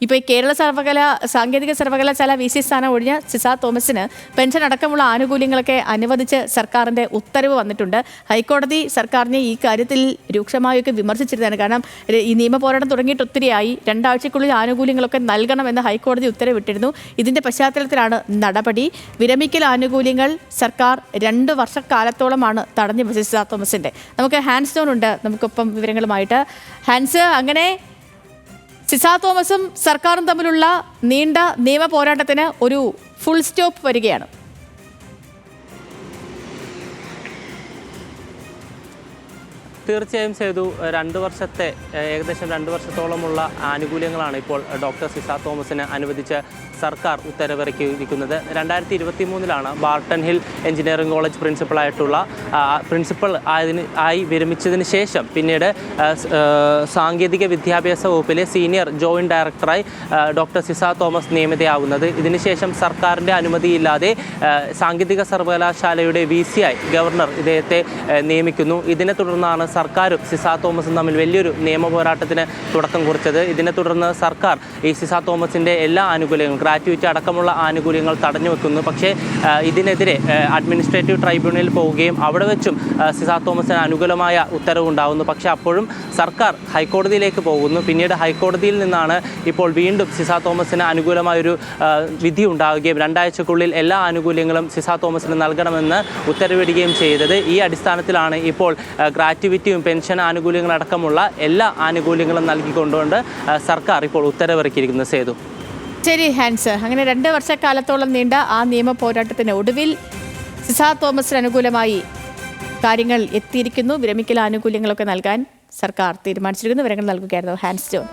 ഇപ്പോൾ ഈ കേരള സാങ്കേതിക സർവകലാശാല VC സ്ഥാനം ഒഴിഞ്ഞ സിസ തോമസിന് പെൻഷൻ അടക്കമുള്ള ആനുകൂല്യങ്ങളൊക്കെ അനുവദിച്ച് സർക്കാരിൻ്റെ ഉത്തരവ് വന്നിട്ടുണ്ട്. ഹൈക്കോടതി സർക്കാരിനെ ഈ കാര്യത്തിൽ രൂക്ഷമായൊക്കെ വിമർശിച്ചിരുന്നതാണ്. കാരണം ഈ നിയമ പോരാട്ടം തുടങ്ങിയിട്ട് ഒത്തിരിയായി, 2 ആഴ്ചക്കുള്ളിൽ ആനുകൂല്യങ്ങളൊക്കെ നൽകണമെന്ന് ഹൈക്കോടതി ഉത്തരവിട്ടിരുന്നു. ഇതിൻ്റെ പശ്ചാത്തലത്തിലാണ് നടപടി. വിരമിക്കൽ ആനുകൂല്യങ്ങൾ സർക്കാർ 2 വർഷക്കാലത്തോളമാണ് തടഞ്ഞു വെച്ചത് സിസ തോമസിൻ്റെ. നമുക്ക് ഹാൻസ് ജോൺ ഉണ്ട് നമുക്കൊപ്പം വിവരങ്ങളുമായിട്ട്. ഹാൻസ്, അങ്ങനെ സിസ തോമസും സർക്കാരും തമ്മിലുള്ള നീണ്ട നിയമ പോരാട്ടത്തിന് ഒരു ഫുൾ സ്റ്റോപ്പ് വരികയാണ്. തീർച്ചയായും സേതു, ഏകദേശം 2 വർഷത്തോളമുള്ള ആനുകൂല്യങ്ങളാണ് ഇപ്പോൾ ഡോക്ടർ സിസ തോമസിന് അനുവദിച്ച് സർക്കാർ ഉത്തരവിറക്കിയിരിക്കുന്നത്. 2023 Barton hill engineering college principal ആയി വിരമിച്ചതിന് ശേഷം പിന്നീട് സാങ്കേതിക വിദ്യാഭ്യാസ വകുപ്പിലെ സീനിയർ ജോയിൻറ്റ് ഡയറക്ടറായി ഡോക്ടർ സിസ തോമസ് നിയമിതയാകുന്നത്. ഇതിനുശേഷം സർക്കാരിൻ്റെ അനുമതിയില്ലാതെ സാങ്കേതിക സർവകലാശാലയുടെ VC ആയി ഗവർണർ ഇദ്ദേഹത്തെ നിയമിക്കുന്നു. ഇതിനെ തുടർന്നാണ് സർക്കാരും സിസ തോമസും തമ്മിൽ വലിയൊരു നിയമ പോരാട്ടത്തിന് തുടക്കം കുറിച്ചത്. ഇതിനെ തുടർന്ന് സർക്കാർ ഈ സിസ തോമസിൻ്റെ എല്ലാ ആനുകൂല്യങ്ങളും, ഗ്രാറ്റുവിറ്റി അടക്കമുള്ള ആനുകൂല്യങ്ങൾ തടഞ്ഞു വെക്കുന്നു. പക്ഷേ ഇതിനെതിരെ അഡ്മിനിസ്ട്രേറ്റീവ് ട്രൈബ്യൂണലിൽ പോവുകയും അവിടെ വെച്ചും സിസ തോമസിന് അനുകൂലമായ ഉത്തരവുണ്ടാകുന്നു. പക്ഷേ അപ്പോഴും സർക്കാർ ഹൈക്കോടതിയിലേക്ക് പോകുന്നു. പിന്നീട് ഹൈക്കോടതിയിൽ നിന്നാണ് ഇപ്പോൾ വീണ്ടും സിസ തോമസിന് അനുകൂലമായൊരു വിധി ഉണ്ടാവുകയും 2 ആഴ്ചക്കുള്ളിൽ എല്ലാ ആനുകൂല്യങ്ങളും സിസ തോമസിന് നൽകണമെന്ന് ഉത്തരവിടുകയും ചെയ്തത്. ഈ അടിസ്ഥാനത്തിലാണ് ഇപ്പോൾ ഗ്രാറ്റുവിറ്റിയും പെൻഷൻ ആനുകൂല്യങ്ങളടക്കമുള്ള എല്ലാ ആനുകൂല്യങ്ങളും നൽകിക്കൊണ്ടുകൊണ്ട് സർക്കാർ ഇപ്പോൾ ഉത്തരവിറക്കിയിരിക്കുന്നത്. സേതു, ശരി ഹാൻസ്, അങ്ങനെ 2 വർഷക്കാലത്തോളം നീണ്ട ആ നിയമ പോരാട്ടത്തിന് ഒടുവിൽ സിസ തോമസിന് അനുകൂലമായി കാര്യങ്ങൾ എത്തിയിരിക്കുന്നു. വിരമിക്കൽ ആനുകൂല്യങ്ങളൊക്കെ നൽകാൻ സർക്കാർ തീരുമാനിച്ചിരിക്കുന്നു. വിവരങ്ങൾ നൽകുകയായിരുന്നു ഹാൻസ് ജോൺ.